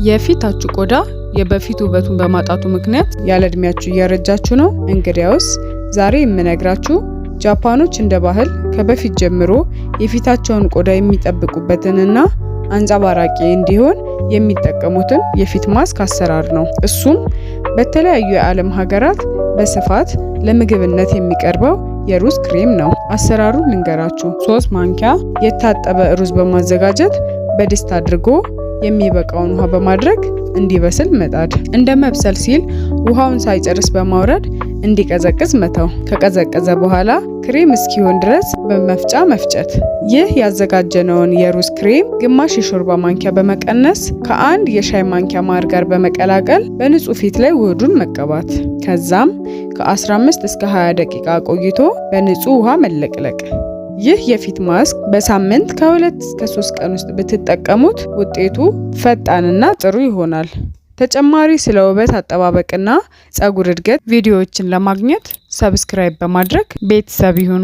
የፊታችሁ ቆዳ የበፊት ውበቱን በማጣቱ ምክንያት ያለ እድሜያችሁ እያረጃችሁ ነው? እንግዲያውስ ዛሬ የምነግራችሁ ጃፓኖች እንደ ባህል ከበፊት ጀምሮ የፊታቸውን ቆዳ የሚጠብቁበትንና አንጸባራቂ እንዲሆን የሚጠቀሙትን የፊት ማስክ አሰራር ነው። እሱም በተለያዩ የዓለም ሀገራት በስፋት ለምግብነት የሚቀርበው የሩዝ ክሬም ነው። አሰራሩን ልንገራችሁ። 3 ማንኪያ የታጠበ ሩዝ በማዘጋጀት በድስት አድርጎ የሚበቃውን ውሃ በማድረግ እንዲበስል መጣድ። እንደ መብሰል ሲል ውሃውን ሳይጨርስ በማውረድ እንዲቀዘቅዝ መተው። ከቀዘቀዘ በኋላ ክሬም እስኪሆን ድረስ በመፍጫ መፍጨት። ይህ ያዘጋጀነውን የሩዝ ክሬም ግማሽ የሾርባ ማንኪያ በመቀነስ ከ1 የሻይ ማንኪያ ማር ጋር በመቀላቀል በንጹህ ፊት ላይ ውህዱን መቀባት። ከዛም ከ15 እስከ 20 ደቂቃ ቆይቶ በንጹህ ውሃ መለቅለቅ። ይህ የፊት ማስክ በሳምንት ከ2 እስከ 3 ቀን ውስጥ ብትጠቀሙት ውጤቱ ፈጣንና ጥሩ ይሆናል። ተጨማሪ ስለ ውበት አጠባበቅና ጸጉር እድገት ቪዲዮዎችን ለማግኘት ሰብስክራይብ በማድረግ ቤተሰብ ይሁኑ።